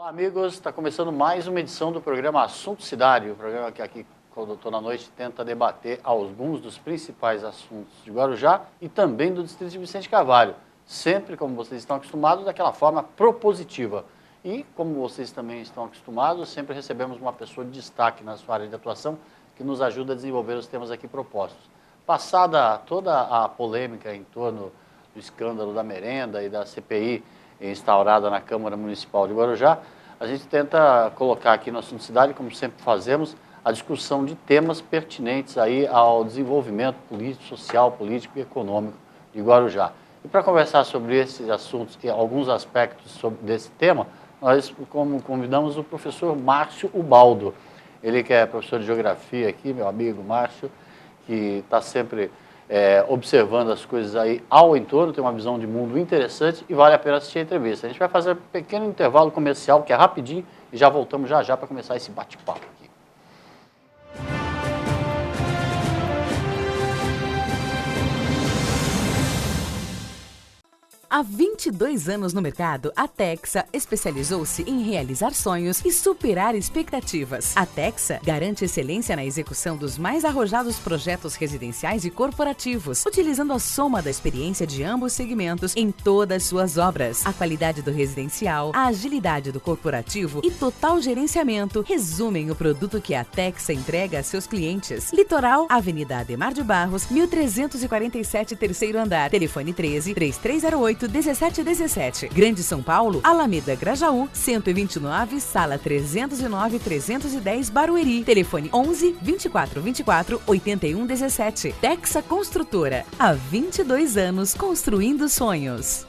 Olá, amigos, está começando mais uma edição do programa Assunto Cidade, o programa que aqui com o Doutor na Noite tenta debater alguns dos principais assuntos de Guarujá e também do distrito de Vicente Carvalho, sempre, como vocês estão acostumados, daquela forma propositiva. E, como vocês também estão acostumados, sempre recebemos uma pessoa de destaque na sua área de atuação que nos ajuda a desenvolver os temas aqui propostos. Passada toda a polêmica em torno do escândalo da merenda e da CPI instaurada na Câmara Municipal de Guarujá, a gente tenta colocar aqui no Assunto Cidade, como sempre fazemos, a discussão de temas pertinentes aí ao desenvolvimento político, social, político e econômico de Guarujá. E para conversar sobre esses assuntos e alguns aspectos desse tema, nós convidamos o professor Márcio Ubaldo. Ele que é professor de Geografia aqui, meu amigo Márcio, que está sempre observando as coisas aí ao entorno, tem uma visão de mundo interessante e vale a pena assistir a entrevista. A gente vai fazer um pequeno intervalo comercial, que é rapidinho, e já voltamos já para começar esse bate-papo aqui. Há 22 anos no mercado, a Texa especializou-se em realizar sonhos e superar expectativas. A Texa garante excelência na execução dos mais arrojados projetos residenciais e corporativos, utilizando a soma da experiência de ambos segmentos em todas suas obras. A qualidade do residencial, a agilidade do corporativo e total gerenciamento resumem o produto que a Texa entrega a seus clientes. Litoral, Avenida Ademar de Barros, 1347, terceiro andar. Telefone 13-3308-1717. Grande São Paulo, Alameda Grajaú, 129, sala 309-310, Barueri. Telefone 11-2424-8117. Texa Construtora. Há 22 anos construindo sonhos.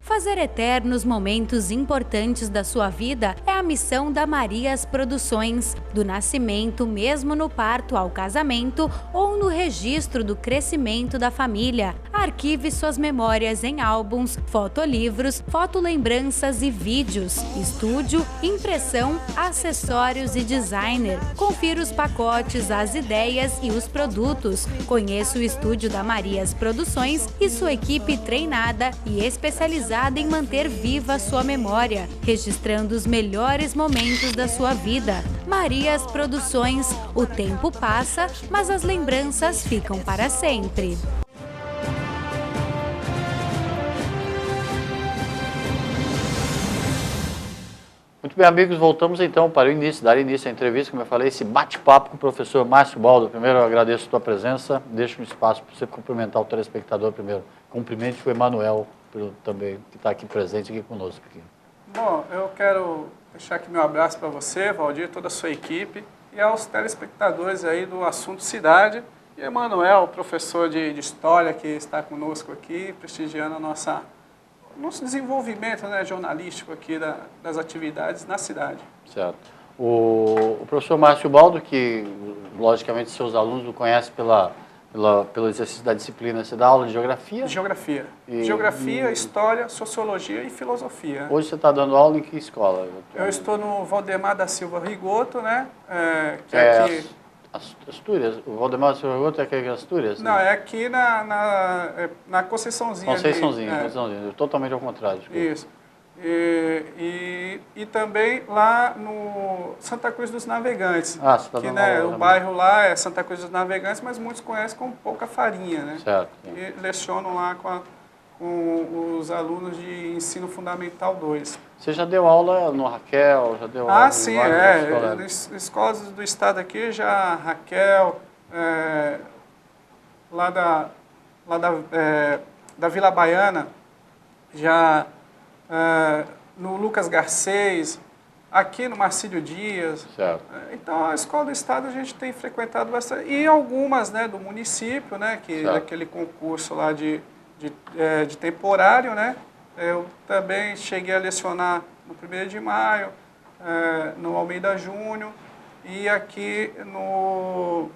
Fazer eternos momentos importantes da sua vida é a missão da Marias Produções. Do nascimento, mesmo no parto ao casamento ou no registro do crescimento da família. Arquive suas memórias em álbuns, fotolivros, fotolembranças e vídeos. Estúdio, impressão, acessórios e designer. Confira os pacotes, as ideias e os produtos. Conheça o estúdio da Marias Produções e sua equipe treinada e especializada em manter viva sua memória, registrando os melhores momentos da sua vida. Marias Produções, o tempo passa, mas as lembranças ficam para sempre. Muito bem, amigos, voltamos então para o início, dar início à entrevista, como eu falei, esse bate-papo com o professor Márcio Ubaldo. Primeiro, eu agradeço a tua presença, deixo um espaço para você cumprimentar o telespectador primeiro. Cumprimente o Emanuel, também, que está aqui presente aqui conosco. Aqui. Bom, eu quero deixar aqui meu abraço para você, Valdir, toda a sua equipe, e aos telespectadores aí do Assunto Cidade, e Emanuel, professor de História, que está conosco aqui, prestigiando nosso desenvolvimento, né, jornalístico aqui das atividades na cidade. Certo. O professor Márcio Ubaldo, que logicamente seus alunos o conhecem pelo exercício da disciplina, você dá aula de Geografia? Geografia. Geografia, História, Sociologia e Filosofia. Hoje você está dando aula em que escola? Eu estou no Valdemar da Silva Rigoto, né? Que é aqui... Astúrias? O Valdemar da Silva Rigoto é aqui em Astúrias? Não, é aqui na Conceiçãozinha. Conceiçãozinha, totalmente ao contrário. Desculpa. Isso. E também lá no Santa Cruz dos Navegantes. Ah, você está dando aula o bairro lá é Santa Cruz dos Navegantes, mas muitos conhecem como Pouca Farinha, né? Certo. E lecionam lá com os alunos de Ensino Fundamental 2. Você já deu aula no Raquel? Já deu aula sim, nas escolas do estado aqui, já Raquel, lá da Vila Baiana, já no Lucas Garcês, aqui no Marcílio Dias. Certo. Então, a escola do estado a gente tem frequentado bastante, e algumas, né, do município, né, que daquele concurso lá de temporário, né? Eu também cheguei a lecionar no 1º de Maio, no Almeida Júnior, e aqui no...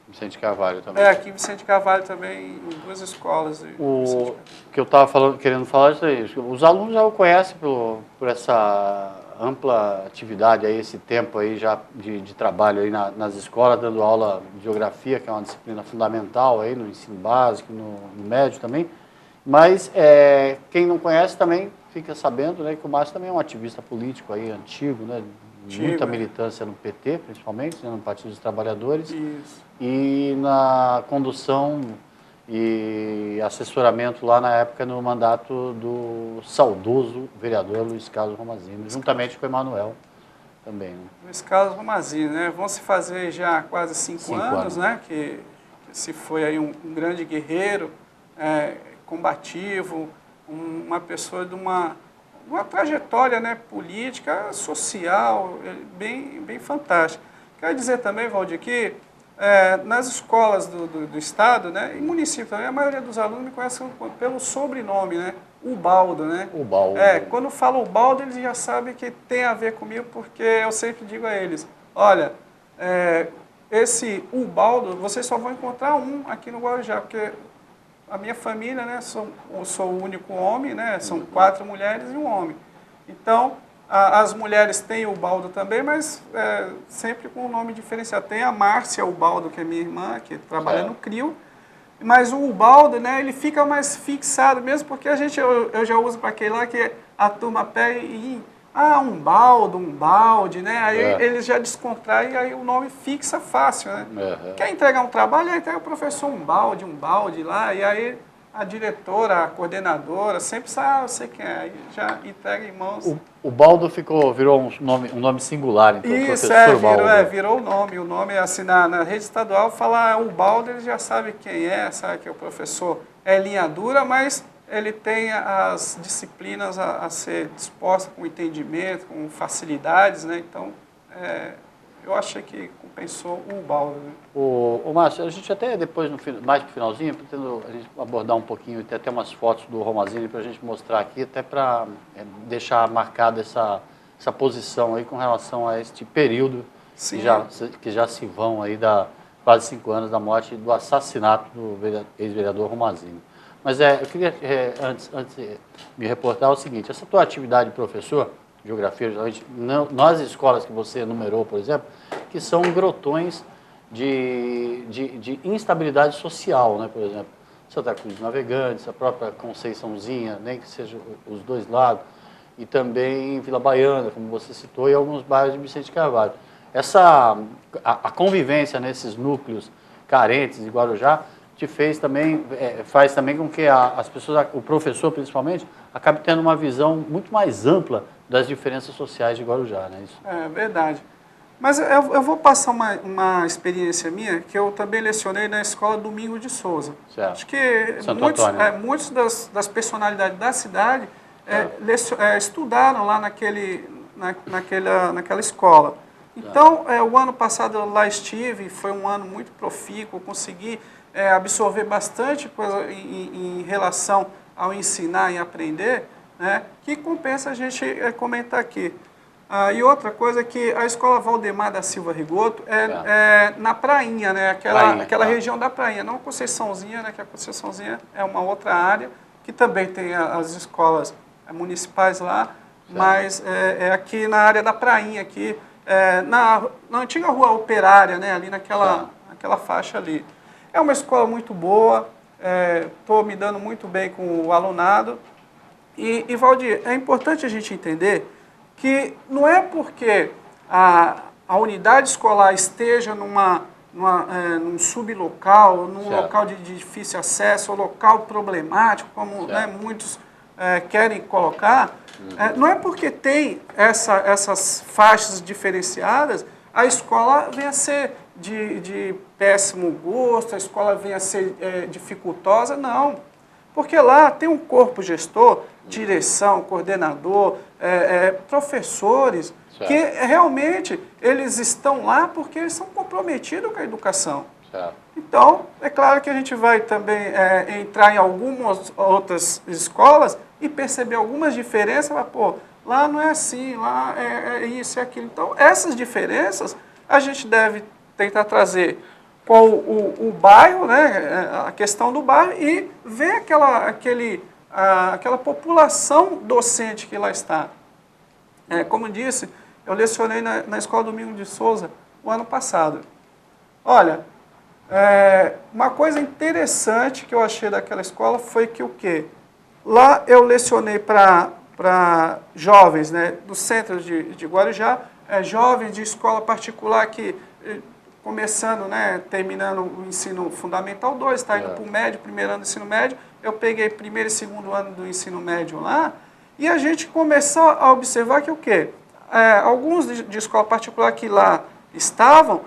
Vicente Carvalho também. Aqui em Vicente Carvalho também, em 2 escolas. O que eu estava querendo falar é isso aí. Os alunos já o conhecem por essa ampla atividade, aí, esse tempo aí já de trabalho aí nas escolas, dando aula de Geografia, que é uma disciplina fundamental aí no ensino básico, no médio também. Mas quem não conhece também fica sabendo, né, que o Márcio também é um ativista político aí, antigo, né? Muita militância no PT, principalmente, né, no Partido dos Trabalhadores. Isso. E na condução e assessoramento lá na época no mandato do saudoso vereador Luiz Carlos Romazini, juntamente com o Emanuel também. Né? Luiz Carlos Romazini, né? Vão se fazer já quase 5 anos, né? Que se foi aí um grande guerreiro, combativo, uma pessoa de uma trajetória, né, política, social, bem fantástica. Quero dizer também, Valdir, que nas escolas do Estado, né, e município também, a maioria dos alunos me conhecem pelo sobrenome, né, Ubaldo, né? Ubaldo. Quando fala Ubaldo, eles já sabem que tem a ver comigo, porque eu sempre digo a eles, olha, esse Ubaldo, vocês só vão encontrar um aqui no Guarujá, porque a minha família, né, eu sou o único homem, né, são 4 mulheres e um homem. Então, as mulheres têm o Ubaldo também, mas sempre com um nome diferenciado. Tem a Márcia Ubaldo, que é minha irmã, que trabalha no CRIO, mas o Ubaldo, né, ele fica mais fixado mesmo, porque eu já uso para aquele lá que a turma pega e um balde, né? Aí eles já descontraem e aí o nome fixa fácil, né? Quer entregar um trabalho, aí tem o professor um balde lá, e aí a diretora, a coordenadora, sempre sabe, eu sei quem é, aí já entrega em mãos. O Baldo virou um nome singular, então, isso, professor Baldo. Virou o nome, assim, na rede estadual, falar o Baldo, eles já sabem quem sabe que o professor é linha dura, mas ele tem as disciplinas a ser disposta com entendimento, com facilidades, né? Então, eu achei que compensou o Baldo. Né? O Márcio, a gente até depois, mais pro finalzinho, pretendo a gente abordar um pouquinho, ter até umas fotos do Romazini para a gente mostrar aqui, até para deixar marcada essa posição aí com relação a este período que já se vão aí quase 5 anos da morte do assassinato do ex-vereador Romazini. Mas eu queria, antes de me reportar, o seguinte, essa tua atividade de professor, de geografia, geralmente, nas escolas que você enumerou, por exemplo, que são grotões de instabilidade social, né, por exemplo, Santa Cruz dos Navegantes, a própria Conceiçãozinha, nem que seja os dois lados, e também Vila Baiana, como você citou, e alguns bairros de Vicente Carvalho. A convivência nesses núcleos carentes de Guarujá faz também com que as pessoas, o professor principalmente, acabe tendo uma visão muito mais ampla das diferenças sociais de Guarujá, né? Isso. É verdade. Mas eu vou passar uma experiência minha, que eu também lecionei na escola Domingo de Souza. Certo. Acho que muitos das personalidades da cidade estudaram lá naquela escola. Então, o ano passado eu lá estive, foi um ano muito profícuo, consegui absorver bastante coisa em relação ao ensinar e aprender, né, que compensa a gente comentar aqui. E outra coisa é que a escola Valdemar da Silva Rigoto é na Prainha, né, aquela região da Prainha, não a Conceiçãozinha, né, que a Conceiçãozinha é uma outra área, que também tem as escolas municipais lá, mas é aqui na área da Prainha, aqui, na antiga rua Operária, né, ali naquela faixa ali. É uma escola muito boa, estou me dando muito bem com o alunado. E Valdir, é importante a gente entender que não é porque a unidade escolar esteja num sublocal, num local de difícil acesso, ou local problemático, como muitos querem colocar, não é porque tem essas faixas diferenciadas, a escola vem a ser de péssimo gosto, a escola venha a ser dificultosa, não. Porque lá tem um corpo gestor, direção, coordenador, professores, que realmente eles estão lá porque eles são comprometidos com a educação. Então, é claro que a gente vai também entrar em algumas outras escolas e perceber algumas diferenças, mas, lá não é assim, lá é isso e aquilo. Então, essas diferenças a gente deve tentar trazer com o bairro, né, a questão do bairro, e ver aquela população docente que lá está. Como eu disse, eu lecionei na Escola Domingo de Souza o ano passado. Olha, Uma coisa interessante que eu achei daquela escola foi que o quê? Lá eu lecionei para jovens, né, do centro de Guarujá, jovens de escola particular que, começando, né, terminando o ensino fundamental 2, está indo para o médio, primeiro ano do ensino médio, eu peguei primeiro e segundo ano do ensino médio lá, e a gente começou a observar que o quê? Alguns de escola particular que lá estavam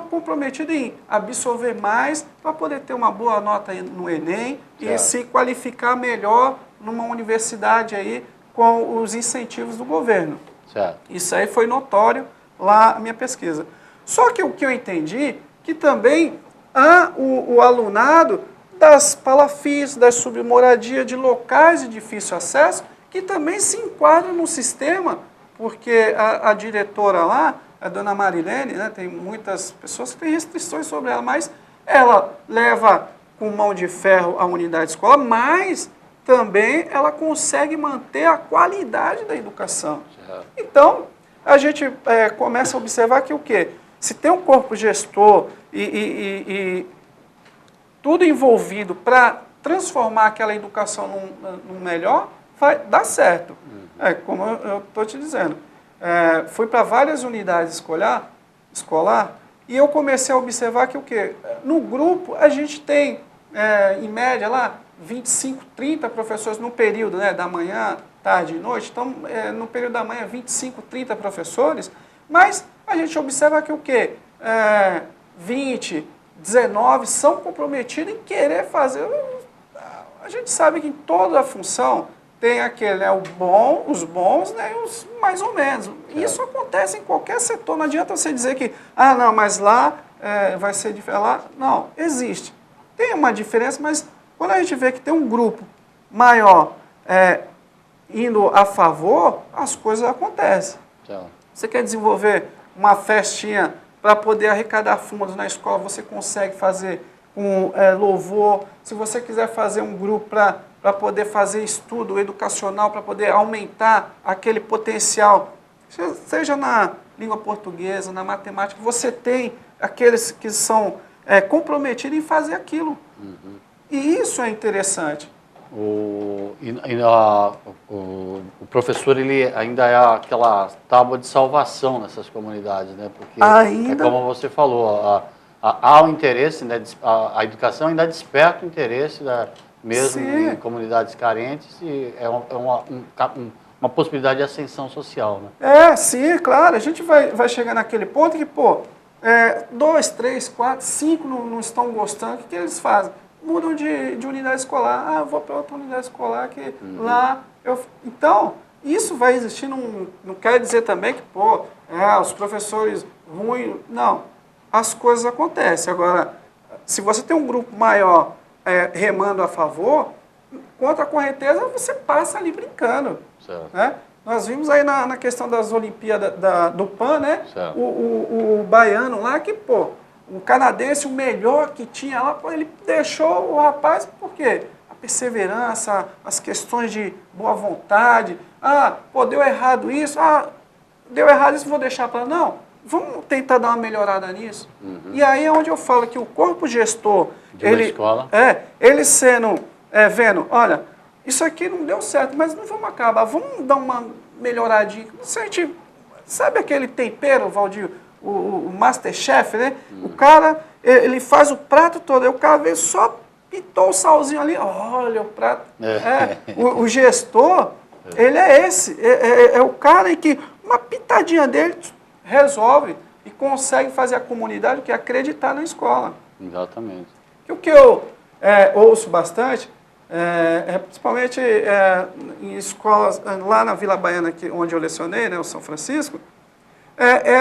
comprometidos em absorver mais para poder ter uma boa nota no Enem e se qualificar melhor numa universidade aí com os incentivos do governo. Certo. Isso aí foi notório lá na minha pesquisa. Só que o que eu entendi, que também há o alunado das palafis, das submoradias, de locais de difícil acesso, que também se enquadram no sistema, porque a diretora lá, a dona Marilene, né, tem muitas pessoas que têm restrições sobre ela, mas ela leva com mão de ferro a unidade escolar, mas também ela consegue manter a qualidade da educação. Então, a gente começa a observar que o quê? Se tem um corpo gestor e tudo envolvido para transformar aquela educação num melhor, vai dar certo. Como eu estou te dizendo. Fui para várias unidades escolar e eu comecei a observar que o quê? No grupo a gente tem, em média lá, 25, 30 professores no período, né, da manhã, tarde e noite. Então, no período da manhã, 25, 30 professores, mas a gente observa que o quê? 20, 19 são comprometidos em querer fazer. A gente sabe que em toda a função tem aquele, né, os bons, né, e os mais ou menos. E isso acontece em qualquer setor. Não adianta você dizer que, não, mas lá vai ser diferente. Lá, não, existe. Tem uma diferença, mas quando a gente vê que tem um grupo maior indo a favor, as coisas acontecem. Você quer desenvolver uma festinha para poder arrecadar fundos na escola, você consegue fazer com louvor. Se você quiser fazer um grupo para poder fazer estudo educacional, para poder aumentar aquele potencial, seja na língua portuguesa, na matemática, você tem aqueles que são comprometidos em fazer aquilo. E isso é interessante. O professor, ele ainda é aquela tábua de salvação nessas comunidades, né? Porque ainda... como você falou, há o interesse, né? A educação ainda desperta o interesse, mesmo em comunidades carentes, e é uma possibilidade de ascensão social, né? Sim, claro. A gente vai chegar naquele ponto que, 2, 3, 4, 5 não estão gostando. O que eles fazem? Mudam de unidade escolar. Eu vou para outra unidade escolar que lá... Então, isso vai existir. Não quer dizer também que, os professores ruins... Não. As coisas acontecem. Agora, se você tem um grupo maior remando a favor, contra a correnteza, você passa ali brincando. Né? Nós vimos aí na questão das Olimpíadas do PAN, né? O baiano lá que, o canadense, o melhor que tinha lá, ele deixou o rapaz, por quê? A perseverança, as questões de boa vontade. Deu errado isso. Deu errado isso, vou deixar para... Não, vamos tentar dar uma melhorada nisso. E aí é onde eu falo que o corpo gestor, ele sendo, vendo, olha, isso aqui não deu certo, mas não vamos acabar, vamos dar uma melhoradinha. Se a gente, sabe aquele tempero, Valdir, o Masterchef, né? O cara, ele faz o prato todo, aí o cara veio só pitou o salzinho ali, olha o prato. O gestor, ele é esse, é o cara que uma pitadinha dele resolve e consegue fazer a comunidade que acreditar na escola. Exatamente. E o que eu ouço bastante, principalmente em escolas, lá na Vila Baiana, onde eu lecionei, né, o São Francisco,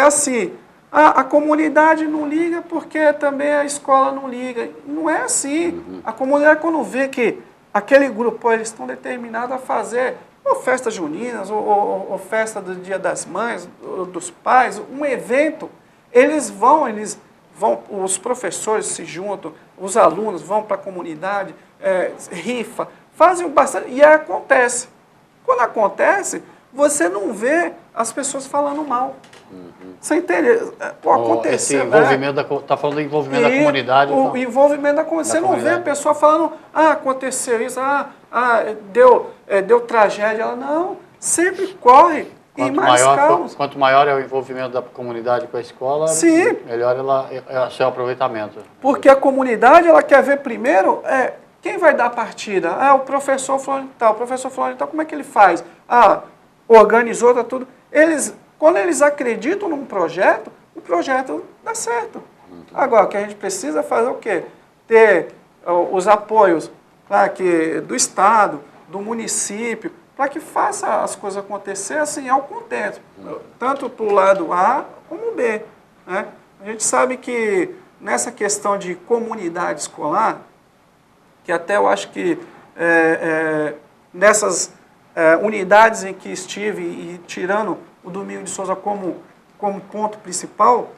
assim, a comunidade não liga porque também a escola não liga. Não é assim. A comunidade, quando vê que aquele grupo, eles estão determinados a fazer ou festas juninas, ou festa do Dia das Mães, dos pais, um evento, eles vão, os professores se juntam, os alunos vão para a comunidade, rifa, fazem bastante, e aí acontece. Quando acontece, você não vê as pessoas falando mal. Você entende? O acontecer, esse envolvimento, está falando do envolvimento da comunidade. O envolvimento da comunidade. Você não vê a pessoa falando, aconteceu isso, deu tragédia. Ela, não, sempre corre. Quanto maior é o envolvimento da comunidade com a escola, sim, melhor é o seu aproveitamento. Porque a comunidade, ela quer ver primeiro quem vai dar a partida. O professor fulano tal. O professor fulano tal, como é que ele faz? Organizou, tá tudo. Quando eles acreditam num projeto, o projeto dá certo. Agora, o que a gente precisa fazer é o quê? Ter os apoios do Estado, do município, para que faça as coisas acontecer assim, ao contento. Tanto para o lado A como o B. Né? A gente sabe que nessa questão de comunidade escolar, que até eu acho que nessas unidades em que estive, e tirando o Domingos de Souza como ponto principal,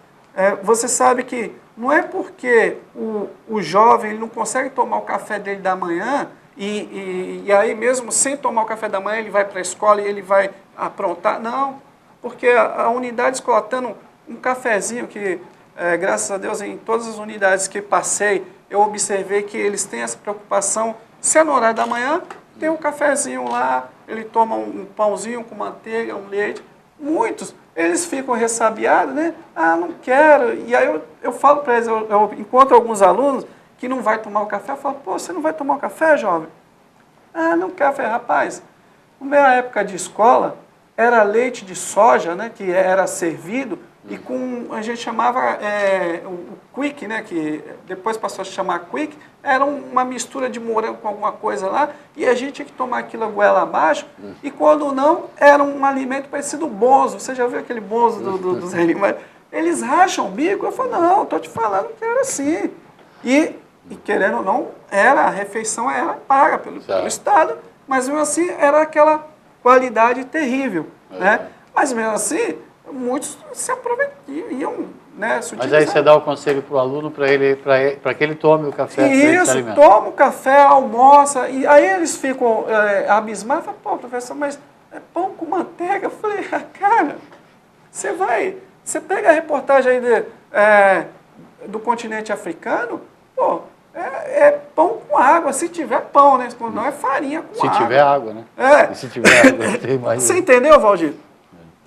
você sabe que não é porque o jovem ele não consegue tomar o café dele da manhã, e aí mesmo sem tomar o café da manhã ele vai para a escola e ele vai aprontar. Não, porque a unidade escolar tendo um cafezinho que, graças a Deus, em todas as unidades que passei, eu observei que eles têm essa preocupação. Se é no horário da manhã, tem um cafezinho lá, ele toma um pãozinho com manteiga, um leite. Muitos, eles ficam ressabiados, né? Não quero. E aí eu falo para eles, eu encontro alguns alunos que não vai tomar o café, eu falo, você não vai tomar o café, jovem? Não quero. Eu falei, rapaz, na minha época de escola, era leite de soja, né, que era servido, e a gente chamava o quick, né, que depois passou a se chamar quick, era uma mistura de morango com alguma coisa lá, e a gente tinha que tomar aquilo a goela abaixo, e quando não, era um alimento parecido bonzo. Você já viu aquele bonzo dos animais? Eles racham o bico. Eu falo, não, estou te falando que era assim. E querendo ou não, a refeição era paga pelo Estado, mas mesmo assim era aquela qualidade terrível. Né? Mas mesmo assim, muitos se aproveitavam, né? Mas aí você dá o conselho para o aluno para que ele tome o café. Isso, toma o café, almoça, e aí eles ficam abismados, falam, pô, professor, mas é pão com manteiga? Eu falei, cara, você pega a reportagem aí do continente africano, pô, é pão com água, se tiver pão, né? Não é farinha com água. Se tiver água, né? E se tiver água, tem mais. Você entendeu, Valdir?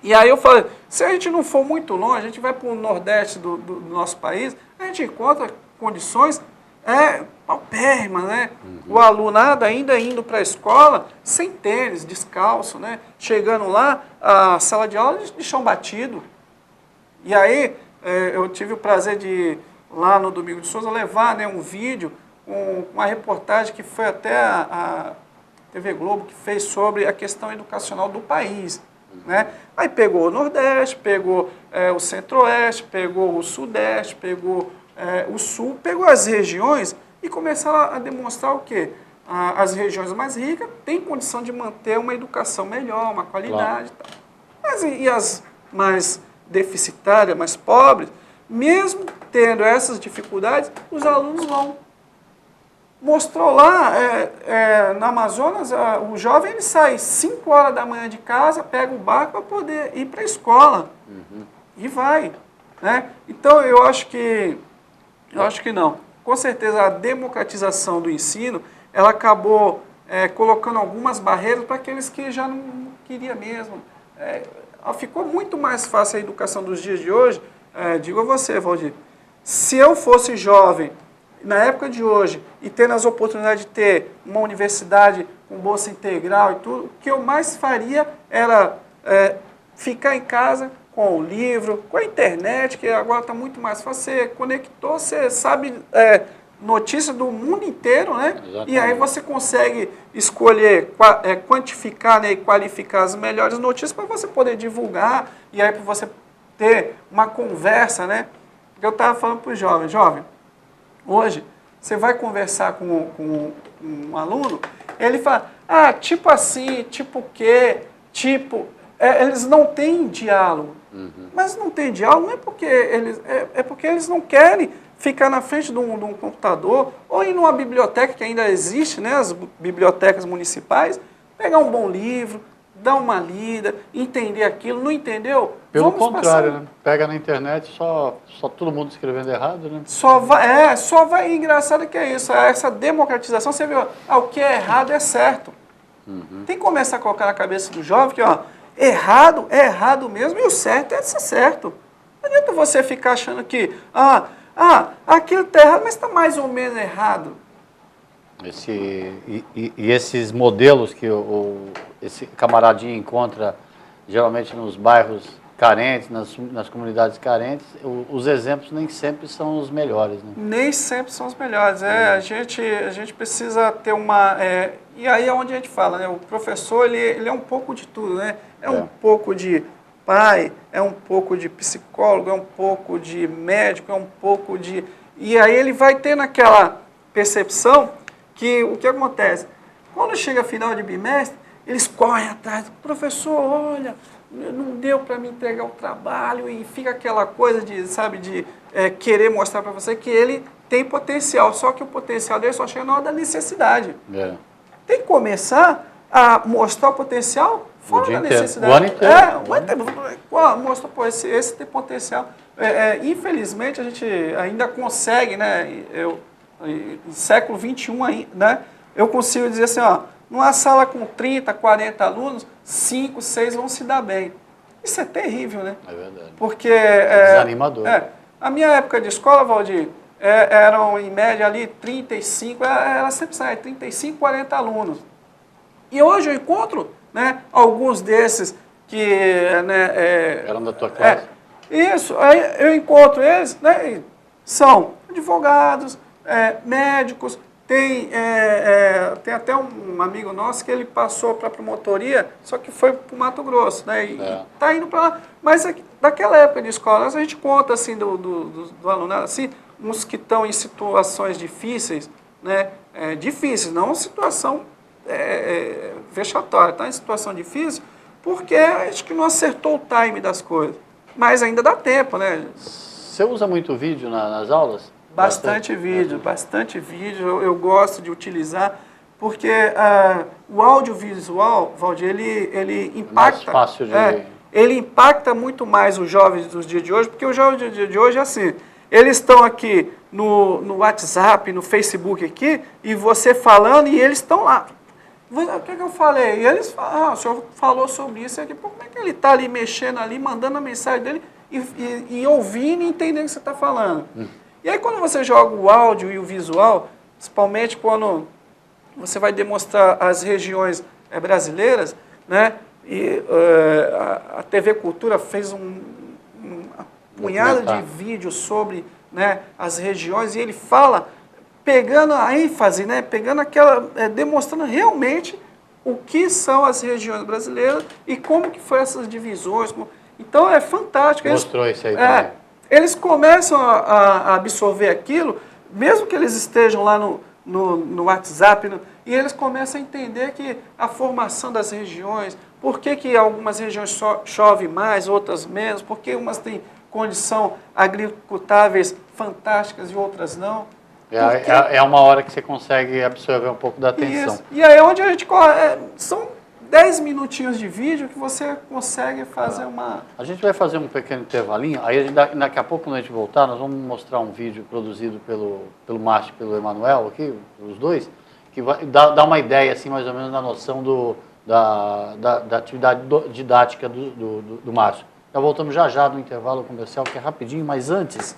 E aí eu falei, se a gente não for muito longe, a gente vai para o nordeste do nosso país, a gente encontra condições paupérrimas, né? O aluno ainda indo para a escola, sem tênis, descalço, né? Chegando lá, a sala de aula de chão batido. E aí eu tive o prazer de, lá no Domingos de Souza, levar, né, um vídeo, uma reportagem que foi até a TV Globo, que fez sobre a questão educacional do país. Né? Aí pegou o Nordeste, pegou o Centro-Oeste, pegou o Sudeste, pegou o Sul, pegou as regiões e começaram a demonstrar o quê? As regiões mais ricas têm condição de manter uma educação melhor, uma qualidade. Claro. Mas e as mais deficitárias, mais pobres, mesmo tendo essas dificuldades, os alunos vão. Mostrou lá, na Amazonas, o jovem ele sai 5 horas da manhã de casa, pega o barco para poder ir para a escola. E vai. Né? Então, eu acho que não. Com certeza, a democratização do ensino, ela acabou colocando algumas barreiras para aqueles que já não queriam mesmo. Ficou muito mais fácil a educação dos dias de hoje. Digo a você, Valdir, se eu fosse jovem, na época de hoje, e tendo as oportunidades de ter uma universidade com bolsa integral e tudo, o que eu mais faria era ficar em casa com o livro, com a internet, que agora está muito mais fácil. Você conectou, você sabe notícias do mundo inteiro, né? Exatamente. E aí você consegue escolher, quantificar, né, e qualificar as melhores notícias para você poder divulgar, e aí para você ter uma conversa, né? Porque eu estava falando para o jovem, hoje, você vai conversar com um aluno, ele fala, tipo assim, tipo o quê? Tipo, eles não têm diálogo. Mas não tem diálogo não é porque porque eles não querem ficar na frente de um computador ou ir numa biblioteca que ainda existe, né, as bibliotecas municipais, pegar um bom livro, dar uma lida, entender aquilo, não entendeu? Pelo contrário, né? Pega na internet só todo mundo escrevendo errado, né? Só vai, engraçado que é isso, essa democratização, você viu, o que é errado é certo. Tem que começar a colocar na cabeça do jovem que, errado é errado mesmo e o certo é ser certo. Não adianta você ficar achando que, aquilo está errado, mas está mais ou menos errado. Esses modelos que esse camaradinho encontra geralmente nos bairros carentes, nas comunidades carentes, os exemplos nem sempre são os melhores, né? Nem sempre são os melhores. A gente precisa ter uma... e aí é onde a gente fala, né? O professor, ele é um pouco de tudo, né? Um pouco de pai, é um pouco de psicólogo, é um pouco de médico, é um pouco de... E aí ele vai tendo aquela percepção que o que acontece? Quando chega final de bimestre, eles correm atrás. Professor, olha, não deu para me entregar o trabalho, e fica aquela coisa de, querer mostrar para você que ele tem potencial, só que o potencial dele só chega na hora da necessidade. Tem que começar a mostrar o potencial fora da necessidade. O ano inteiro. Mostra, esse tem potencial. Infelizmente, a gente ainda consegue, né? No século XXI, né? Eu consigo dizer assim, numa sala com 30, 40 alunos, 5, 6 vão se dar bem. Isso é terrível, né? É verdade. Porque... desanimador. A minha época de escola, Valdir, eram em média ali 35, ela sempre sai, 35, 40 alunos. E hoje eu encontro, né, alguns desses que... eram da tua classe? Isso, aí eu encontro eles, né, são advogados, médicos, tem até um amigo nosso que ele passou para a promotoria, só que foi para o Mato Grosso, né? E está indo para lá. Mas daquela época de escola, a gente conta assim do alunado, assim, uns que estão em situações difíceis, né? Difíceis, não situação vexatória, está em situação difícil, porque acho que não acertou o time das coisas. Mas ainda dá tempo, né? Você usa muito vídeo nas aulas? Bastante vídeo, eu gosto de utilizar, porque o audiovisual, Valdir, ele impacta... Mais fácil de... ele impacta muito mais os jovens dos dias de hoje, porque os jovens dos dias de hoje é assim, eles estão aqui no WhatsApp, no Facebook aqui, e você falando, e eles estão lá. O que eu falei? E eles falam, o senhor falou sobre isso aqui, como é que ele está ali mexendo ali, mandando a mensagem dele, e ouvindo e entendendo o que você está falando. E aí quando você joga o áudio e o visual, principalmente quando você vai demonstrar as regiões brasileiras, né? E a TV Cultura fez uma punhada de vídeos sobre, né, as regiões, e ele fala, pegando a ênfase, né, pegando aquela, demonstrando realmente o que são as regiões brasileiras e como que foi essas divisões. Então é fantástico. Mostrou isso aí também. Eles começam a absorver aquilo, mesmo que eles estejam lá no WhatsApp, e eles começam a entender que a formação das regiões, por que algumas regiões chove mais, outras menos, por que umas têm condição agricultáveis fantásticas e outras não. É uma hora que você consegue absorver um pouco da atenção. Isso. E aí é onde a gente... são 10 minutinhos de vídeo que você consegue fazer uma... A gente vai fazer um pequeno intervalinho, aí daqui a pouco, quando a gente voltar, nós vamos mostrar um vídeo produzido pelo Márcio e pelo Emanuel, aqui, os dois, que vai dar uma ideia, assim, mais ou menos, da noção da atividade didática do Márcio. Já voltamos já no intervalo comercial, que é rapidinho, mas antes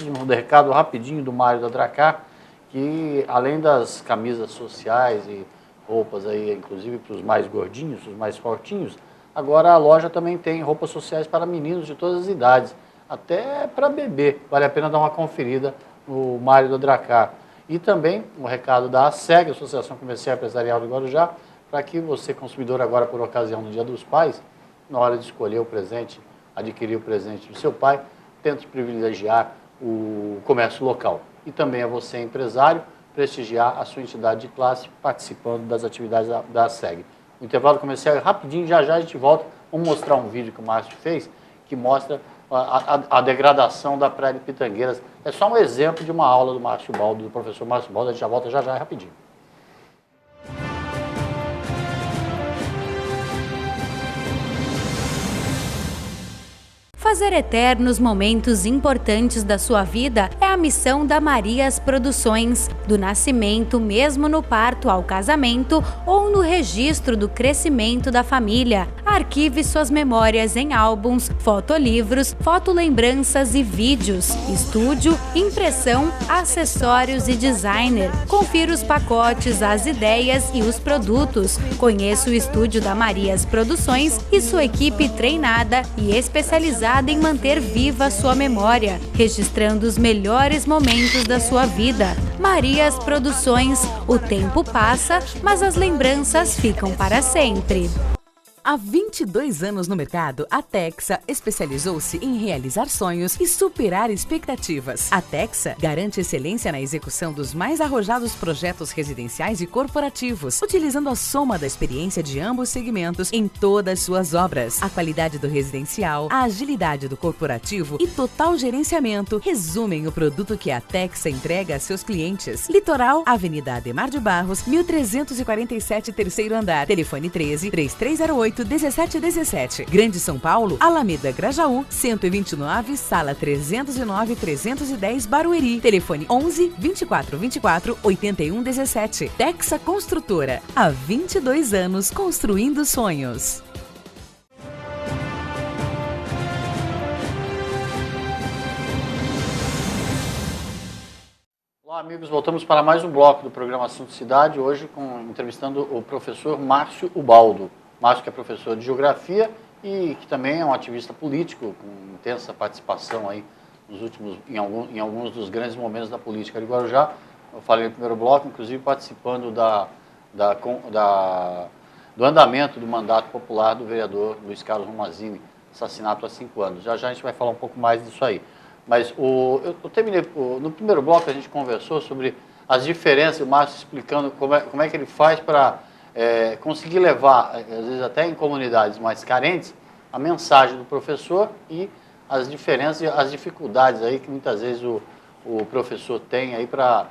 de um recado rapidinho do Mário da Dracar, que além das camisas sociais e roupas aí, inclusive para os mais gordinhos, os mais fortinhos, agora a loja também tem roupas sociais para meninos de todas as idades, até para bebê. Vale a pena dar uma conferida no Mário da Dracar. E também um recado da ASEG, Associação Comercial e Empresarial do Guarujá, para que você, consumidor, agora por ocasião do Dia dos Pais, na hora de escolher o presente, adquirir o presente do seu pai, tente privilegiar o comércio local. E também a você, empresário, prestigiar a sua entidade de classe participando das atividades da ASEG. O intervalo comercial é rapidinho, já a gente volta. Vamos mostrar um vídeo que o Márcio fez, que mostra a degradação da Praia de Pitangueiras. É só um exemplo de uma aula do Márcio Baldo, do professor Márcio Baldo. A gente já volta já rapidinho. Fazer eternos momentos importantes da sua vida é a missão da Marias Produções. Do nascimento, mesmo no parto ao casamento ou no registro do crescimento da família. Arquive suas memórias em álbuns, fotolivros, fotolembranças e vídeos. Estúdio, impressão, acessórios e designer. Confira os pacotes, as ideias e os produtos. Conheça o estúdio da Marias Produções e sua equipe treinada e especializada em manter viva sua memória, registrando os melhores momentos da sua vida. Marias Produções, o tempo passa, mas as lembranças ficam para sempre. Há 22 anos no mercado, a Texa especializou-se em realizar sonhos e superar expectativas. A Texa garante excelência na execução dos mais arrojados projetos residenciais e corporativos, utilizando a soma da experiência de ambos segmentos em todas suas obras. A qualidade do residencial, a agilidade do corporativo e total gerenciamento resumem o produto que a Texa entrega a seus clientes. Litoral, Avenida Ademar de Barros, 1347, terceiro andar. Telefone 13 3308 1717. Grande São Paulo, Alameda Grajaú, 129, sala 309 310, Barueri. Telefone 11 2424 8117. Texa Construtora, há 22 anos construindo sonhos. Olá, amigos, voltamos para mais um bloco do programa Assunto Cidade, hoje entrevistando o professor Márcio Ubaldo. Márcio, que é professor de Geografia e que também é um ativista político, com intensa participação aí em alguns dos grandes momentos da política de Guarujá. Eu falei no primeiro bloco, inclusive participando do andamento do mandato popular do vereador Luiz Carlos Romazini, assassinato há 5 anos. Já já a gente vai falar um pouco mais disso aí. Mas eu terminei, no primeiro bloco a gente conversou sobre as diferenças, o Márcio explicando como é que ele faz para conseguir levar, às vezes até em comunidades mais carentes, a mensagem do professor e as diferenças e as dificuldades aí que muitas vezes o professor tem aí para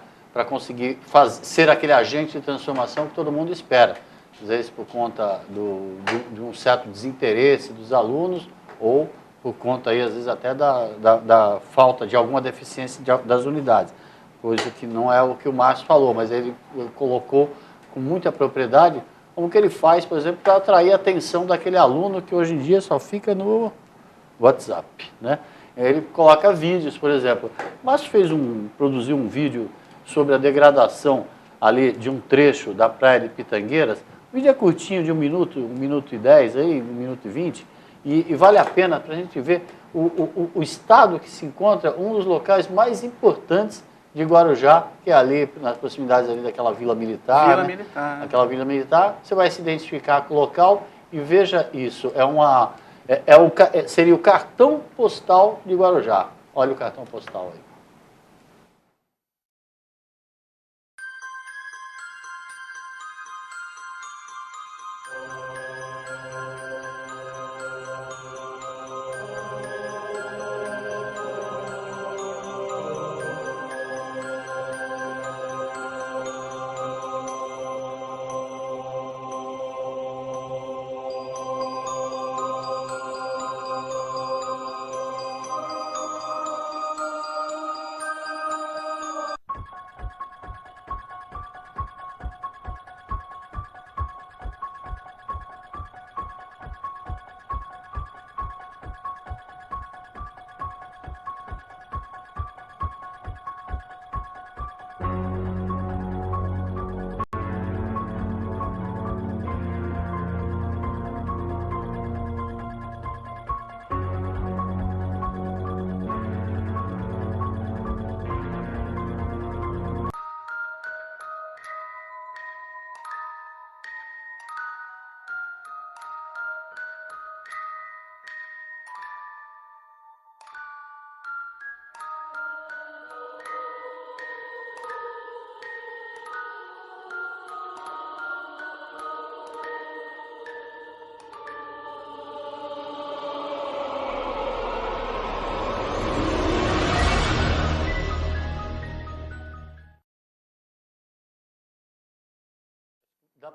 conseguir ser aquele agente de transformação que todo mundo espera. Às vezes por conta de um certo desinteresse dos alunos ou por conta aí, às vezes até da falta de alguma deficiência das unidades. Coisa que não é o que o Márcio falou, mas ele colocou com muita propriedade, como que ele faz, por exemplo, para atrair a atenção daquele aluno que hoje em dia só fica no WhatsApp, né? Ele coloca vídeos, por exemplo. O Márcio produziu um vídeo sobre a degradação ali de um trecho da praia de Pitangueiras. O vídeo é curtinho, de 1 minuto e 10, aí, 1 minuto e 20, e vale a pena para a gente ver o estado que se encontra, um dos locais mais importantes de Guarujá, que é ali, nas proximidades ali daquela vila militar. Vila né? Militar. Aquela vila militar, você vai se identificar com o local e veja isso. Seria o cartão postal de Guarujá. Olha o cartão postal aí.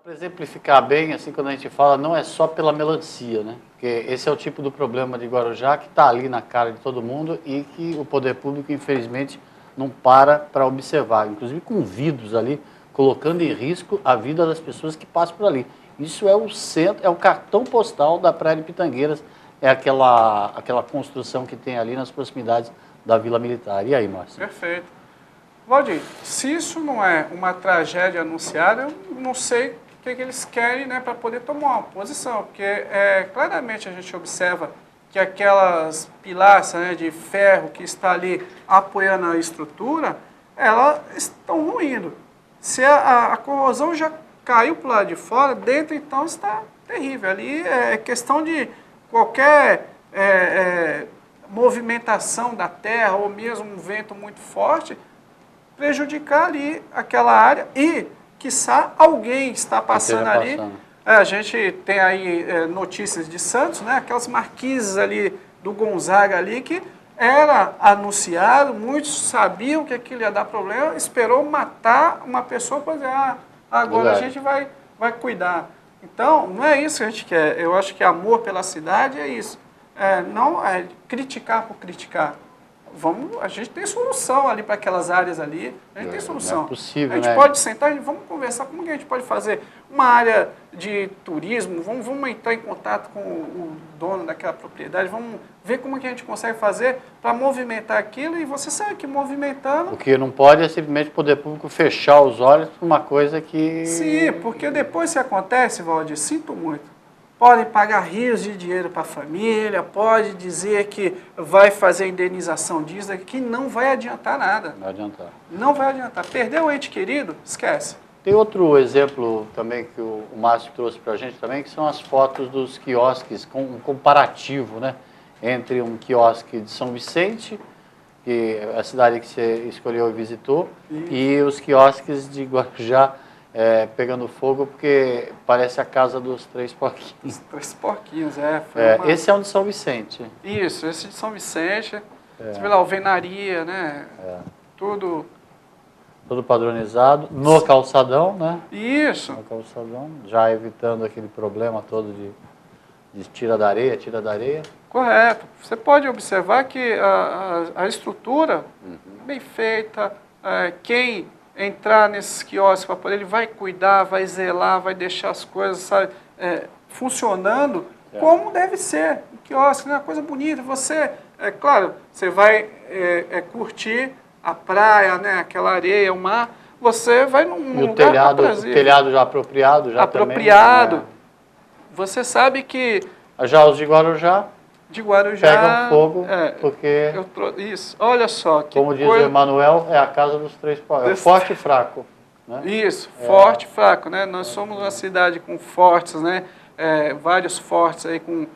para exemplificar bem, assim, quando a gente fala, não é só pela melancia, né? Porque esse é o tipo do problema de Guarujá que está ali na cara de todo mundo e que o poder público, infelizmente, não para observar. Inclusive com vidros ali, colocando em risco a vida das pessoas que passam por ali. Isso é o centro, é o cartão postal da Praia de Pitangueiras, é aquela construção que tem ali nas proximidades da Vila Militar. E aí, Márcio? Perfeito. Valdir, se isso não é uma tragédia anunciada, eu não sei o que eles querem, né, para poder tomar uma posição, porque claramente a gente observa que aquelas pilastras, né, de ferro que está ali apoiando a estrutura, elas estão ruindo. Se a corrosão já caiu para o lado de fora, dentro então está terrível. Ali é questão de qualquer movimentação da terra ou mesmo um vento muito forte prejudicar ali aquela área e, quiçá, alguém está passando ali. A gente tem aí notícias de Santos, né? Aquelas marquises ali do Gonzaga ali que era anunciado, muitos sabiam que aquilo ia dar problema, esperou matar uma pessoa para dizer, agora a gente vai cuidar. Então, não é isso que a gente quer. Eu acho que amor pela cidade é isso. Não é criticar por criticar. A gente tem solução ali para aquelas áreas ali, a gente tem solução. É possível, a gente pode sentar e vamos conversar como que a gente pode fazer uma área de turismo, vamos entrar em contato com o dono daquela propriedade, vamos ver como que a gente consegue fazer para movimentar aquilo e você sabe que movimentando... O que não pode é simplesmente o poder público fechar os olhos para uma coisa que... Sim, porque depois se acontece, Valdir, sinto muito. Podem pagar rios de dinheiro para a família, pode dizer que vai fazer indenização disso, que não vai adiantar nada. Não vai adiantar. Não vai adiantar. Perdeu o ente querido, esquece. Tem outro exemplo também que o Márcio trouxe para a gente também, que são as fotos dos quiosques, com um comparativo, né? Entre um quiosque de São Vicente, que é a cidade que você escolheu e visitou, e os quiosques de Guarujá, pegando fogo, porque parece a casa dos três porquinhos. Os três porquinhos, Esse é um de São Vicente. Isso, esse de São Vicente. Você vê lá, alvenaria, né? Tudo padronizado, no calçadão, né? Isso. No calçadão, já evitando aquele problema todo de tira da areia. Correto. Você pode observar que a estrutura, bem feita, quem entrar nesses quiosques para poder, ele vai cuidar, vai zelar, vai deixar as coisas, sabe, funcionando como deve ser. O quiosque é uma coisa bonita. Você, claro, você vai curtir a praia, né, aquela areia, o mar, você vai num lugar aprazível. O telhado já apropriado. Apropriado. Também, Você sabe que... Já os de Guarujá pegam fogo, porque... Isso, olha só. Como diz o Emanuel, é a casa dos três porquinhos. Forte e fraco. Né? Isso, forte e fraco, né? Nós somos uma cidade com fortes, né? Vários fortes aí com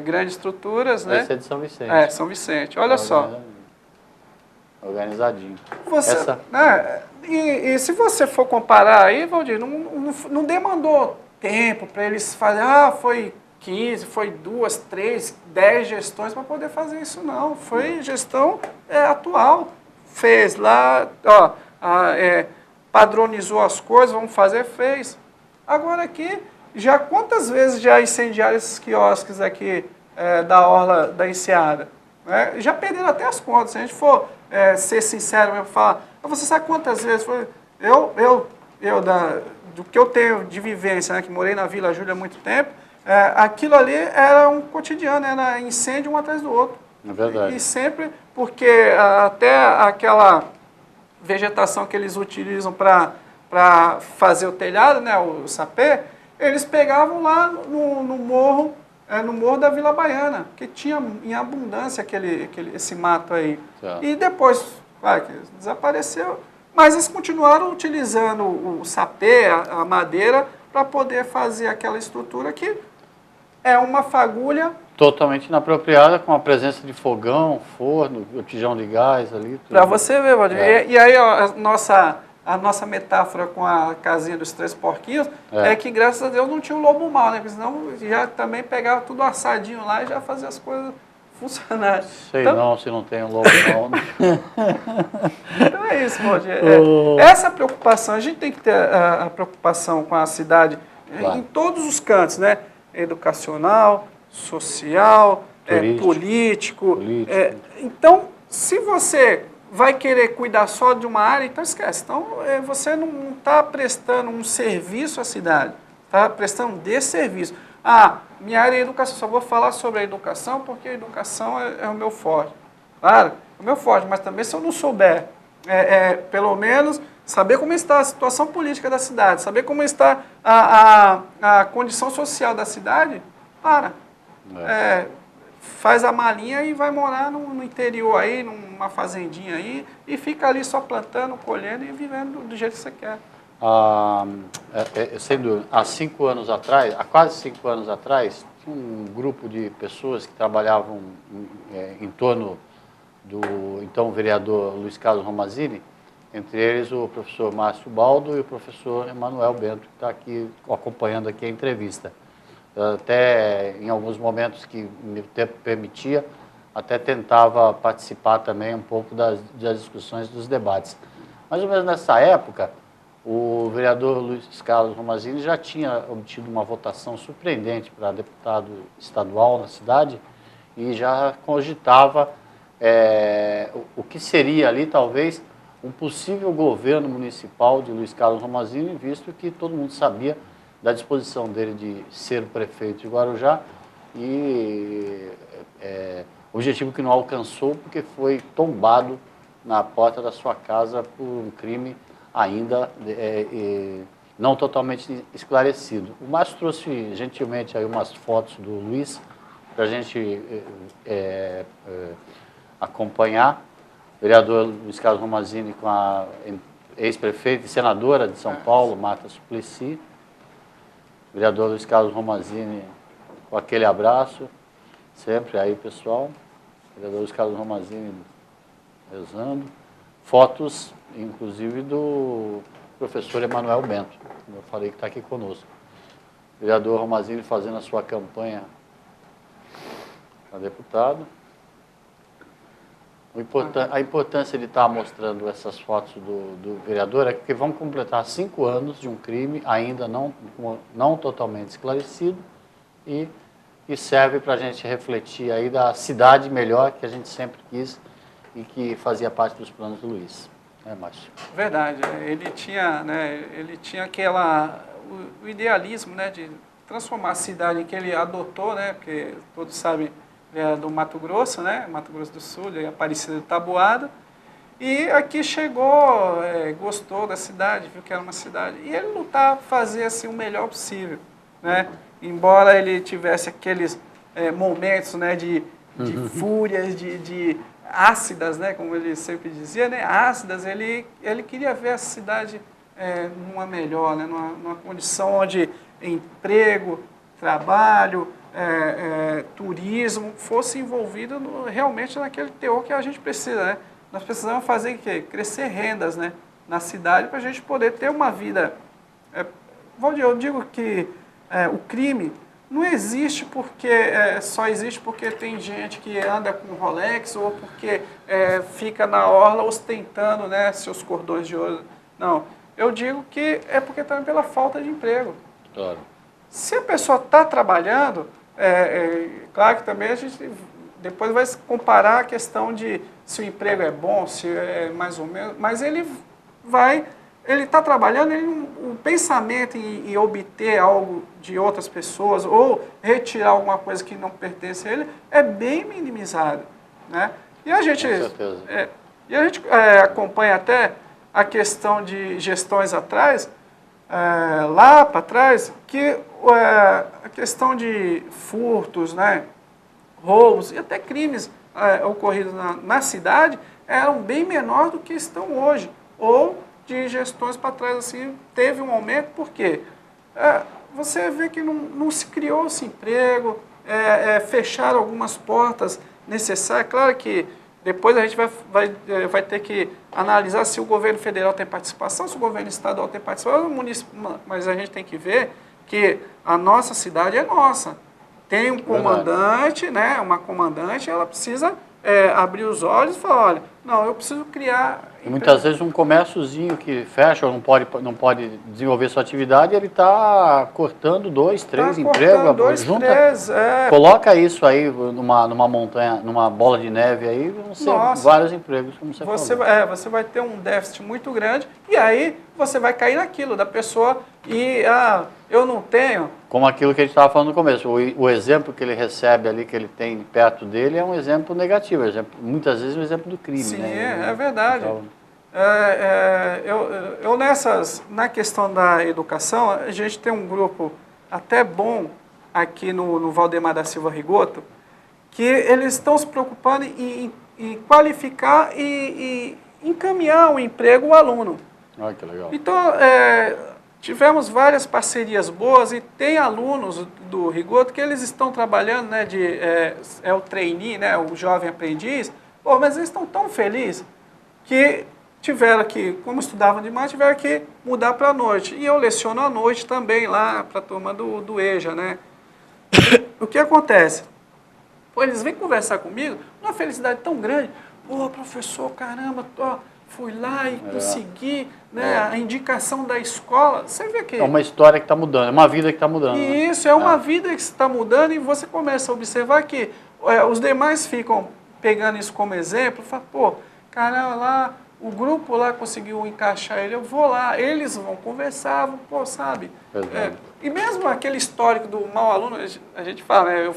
grandes estruturas, né? Esse é de São Vicente. São Vicente. Olha só. Organizadinho. E se você for comparar aí, Valdir, não demandou tempo para eles fazerem, foi 15, foi 2, 3, 10 gestões para poder fazer isso, não. Foi gestão atual. Fez lá, padronizou as coisas, vamos fazer, fez. Agora aqui, quantas vezes já incendiaram esses quiosques aqui da Orla da Enseada? Já perderam até as contas. Se a gente for ser sincero mesmo, falar, você sabe quantas vezes foi? Do que eu tenho de vivência, né, que morei na Vila Júlia há muito tempo, aquilo ali era um cotidiano, era incêndio um atrás do outro. É verdade. E sempre, porque até aquela vegetação que eles utilizam para fazer o telhado, né, o sapê, eles pegavam lá no morro da Vila Baiana, que tinha em abundância esse mato aí. Certo. E depois, claro, desapareceu, mas eles continuaram utilizando o sapê, a madeira, para poder fazer aquela estrutura que é uma fagulha... Totalmente inapropriada, com a presença de fogão, forno, botijão de gás ali. Para você ver, Valdir. E aí a nossa metáfora com a casinha dos três porquinhos é que, graças a Deus, não tinha um lobo mau, né? Porque senão já também pegava tudo assadinho lá e já fazia as coisas funcionários. Sei então, não, se não tem um lobo não. Então é isso, Valdir. Essa preocupação, a gente tem que ter a preocupação com a cidade Claro. em todos os cantos, né? Educacional, social, político. Então, se você vai querer cuidar só de uma área, então esquece. Então, você não está prestando um serviço à cidade, está prestando um desserviço. Minha área é educação, só vou falar sobre a educação porque a educação é o meu forte. Claro, é o meu forte, mas também se eu não souber, pelo menos, saber como está a situação política da cidade, saber como está a condição social da cidade, faz a malinha e vai morar no interior aí, numa fazendinha aí, e fica ali só plantando, colhendo e vivendo do jeito que você quer. Sem dúvida, há quase 5 anos atrás, tinha um grupo de pessoas que trabalhavam em torno do então vereador Luiz Carlos Romazini, entre eles o professor Márcio Baldo e o professor Emanuel Bento, que está aqui acompanhando aqui a entrevista. Até em alguns momentos que o tempo permitia, até tentava participar também um pouco das discussões, dos debates. Mais ou menos nessa época, o vereador Luiz Carlos Romazini já tinha obtido uma votação surpreendente para deputado estadual na cidade e já cogitava o que seria ali, talvez, um possível governo municipal de Luiz Carlos Romazini, visto que todo mundo sabia da disposição dele de ser o prefeito de Guarujá e objetivo que não alcançou porque foi tombado na porta da sua casa por um crime ainda não totalmente esclarecido. O Márcio trouxe gentilmente aí umas fotos do Luiz para a gente acompanhar. O vereador Luiz Carlos Romazini com a ex-prefeita e senadora de São Paulo, Marta Suplicy. O vereador Luiz Carlos Romazini com aquele abraço, sempre aí, pessoal. O vereador Luiz Carlos Romazini rezando. Fotos, inclusive, do professor Emanuel Bento, como eu falei, que está aqui conosco. O vereador Romazini fazendo a sua campanha para deputado. A importância de estar mostrando essas fotos do vereador é que vão completar 5 anos de um crime ainda não totalmente esclarecido e serve para a gente refletir aí da cidade melhor que a gente sempre quis e que fazia parte dos planos do Luiz. Márcio? Verdade. Ele tinha o idealismo, né, de transformar a cidade que ele adotou, né, porque todos sabem, do Mato Grosso, né? Mato Grosso do Sul, Aparecida do Taboada. E aqui chegou, gostou da cidade, viu que era uma cidade. E ele lutar fazer assim, o melhor possível, né? Embora ele tivesse aqueles momentos, né, de fúrias, de ácidas, né, como ele sempre dizia, né, ácidas, ele queria ver a cidade numa melhor, né, numa condição onde emprego, trabalho, turismo fosse envolvido realmente naquele teor que a gente precisa, né? Nós precisamos fazer o quê? Crescer rendas, né, na cidade para a gente poder ter uma vida. Valdir, eu digo que o crime não existe porque só existe porque tem gente que anda com Rolex ou porque fica na orla ostentando, né, seus cordões de ouro. Não, eu digo que é porque também pela falta de emprego. Claro. Se a pessoa está trabalhando, claro que também a gente depois vai comparar a questão de se o emprego é bom, se é mais ou menos, mas ele está trabalhando, o pensamento em obter algo de outras pessoas ou retirar alguma coisa que não pertence a ele é bem minimizado, né? E a gente, acompanha até a questão de gestões atrás, lá para trás, que a questão de furtos, né, roubos e até crimes ocorridos na cidade eram bem menores do que estão hoje. Ou de gestões para trás, assim, teve um aumento, porque você vê que não se criou esse emprego, fecharam algumas portas necessárias. Claro que depois a gente vai ter que analisar se o governo federal tem participação, se o governo estadual tem participação, mas a gente tem que ver que a nossa cidade é nossa. tem um comandante, né, uma comandante, ela precisa abrir os olhos e falar, olha, não, eu preciso criar... E muitas vezes um comérciozinho que fecha ou não pode desenvolver sua atividade, ele está cortando 2, 3 empregos, coloca isso aí numa montanha, numa bola de neve aí, vão ser vários empregos, como você falou. Você vai ter um déficit muito grande e aí você vai cair naquilo da pessoa e, eu não tenho... Como aquilo que a gente estava falando no começo, o exemplo que ele recebe ali, que ele tem perto dele, é um exemplo negativo, muitas vezes um exemplo do crime. Sim, né? É verdade. Na questão da educação, a gente tem um grupo até bom aqui no Valdemar da Silva Rigoto, que eles estão se preocupando em qualificar e encaminhar o emprego ao aluno. Olha que legal. Então, tivemos várias parcerias boas e tem alunos do Rigoto que eles estão trabalhando, né, o trainee, né, o jovem aprendiz, mas eles estão tão felizes que tiveram que, como estudavam demais, tiveram que mudar para a noite. E eu leciono à noite também lá para a turma do EJA, né? O que acontece? Eles vêm conversar comigo, uma felicidade tão grande. Professor, caramba, fui lá e consegui, né, a indicação da escola. Você vê que... É uma história que está mudando, é uma vida que está mudando. E isso, é uma vida que está mudando e você começa a observar que os demais ficam pegando isso como exemplo, falam, caramba, lá, o grupo lá conseguiu encaixar ele, eu vou lá, eles vão conversar, sabe? E mesmo aquele histórico do mau aluno, a gente fala, né,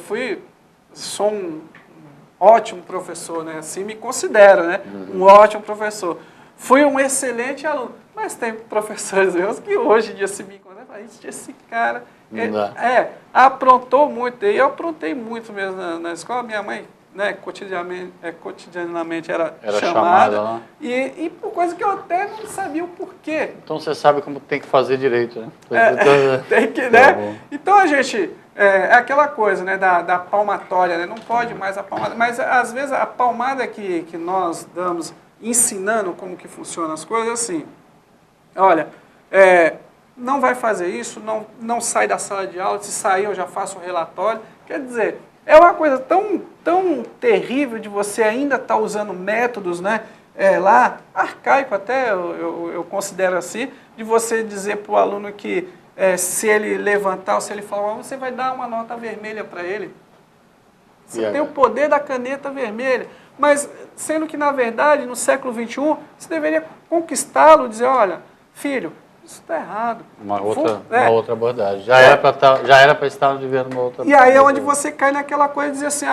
sou um ótimo professor, né? Assim me considero, né? Um ótimo professor. Fui um excelente aluno, mas tem professores meus que hoje em dia se me encontram, esse cara aprontou muito, e eu aprontei muito mesmo na escola. Minha mãe, né, cotidianamente era chamada e por coisa que eu até não sabia o porquê. Então você sabe como tem que fazer direito, né? Tem que, né? Então a gente... É aquela coisa, né, da palmatória, né? Não pode mais a palmada, mas às vezes a palmada que nós damos ensinando como que funcionam as coisas, assim, olha, não vai fazer isso, não sai da sala de aula, se sair eu já faço o relatório. Quer dizer, é uma coisa tão terrível de você ainda estar usando métodos, né, lá, arcaico até, eu considero assim, de você dizer para o aluno que se ele levantar ou se ele falar, você vai dar uma nota vermelha para ele. Você tem o poder da caneta vermelha. Mas, sendo que, na verdade, no século XXI, você deveria conquistá-lo, dizer, olha, filho, isso está errado. Uma outra abordagem. Já era para estar vivendo uma outra... E aí é onde você cai naquela coisa de dizer assim,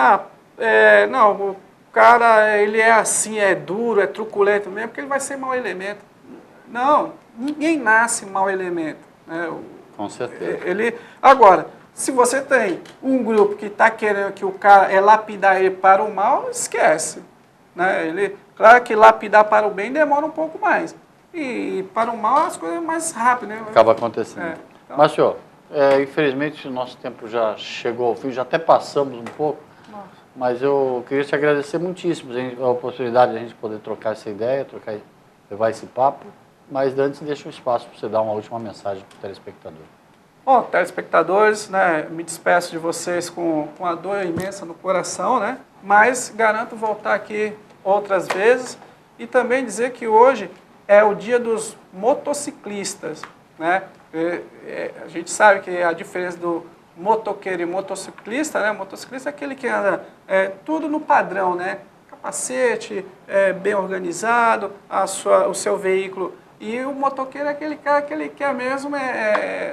não, o cara, ele é assim, é duro, é truculento mesmo, porque ele vai ser mau elemento. Não, ninguém nasce mau elemento. Com certeza. Agora, se você tem um grupo que está querendo que o cara lapidar ele para o mal, esquece. Né? Claro que lapidar para o bem demora um pouco mais. E para o mal as coisas mais rápido. Né? Acaba acontecendo. Então... Mas, senhor, infelizmente o nosso tempo já chegou ao fim, já até passamos um pouco. Nossa. Mas eu queria te agradecer muitíssimo a oportunidade de a gente poder trocar essa ideia, levar esse papo. Mas antes, deixa um espaço para você dar uma última mensagem para o telespectador. Bom, telespectadores, né, me despeço de vocês com uma dor imensa no coração, né? Mas garanto voltar aqui outras vezes e também dizer que hoje é o dia dos motociclistas, né? A gente sabe que a diferença do motoqueiro e motociclista, né? Motociclista é aquele que anda tudo no padrão, né? Capacete, bem organizado, o seu veículo. E o motoqueiro é aquele cara que ele quer mesmo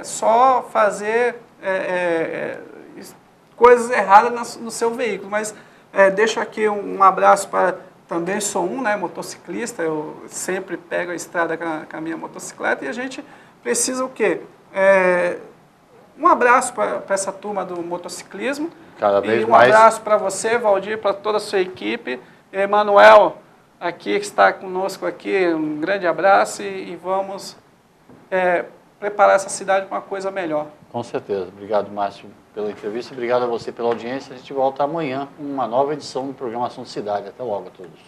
só fazer coisas erradas no seu veículo. Mas deixo aqui um abraço para... Também sou né, motociclista, eu sempre pego a estrada com a minha motocicleta e a gente precisa o quê? Um abraço para essa turma do motociclismo. Cada vez e um mais. Abraço para você, Valdir, para toda a sua equipe. Emanuel, aqui que está conosco aqui, um grande abraço e vamos preparar essa cidade para uma coisa melhor. Com certeza. Obrigado, Márcio, pela entrevista. Obrigado a você pela audiência. A gente volta amanhã com uma nova edição do programa Assunto Cidade. Até logo a todos.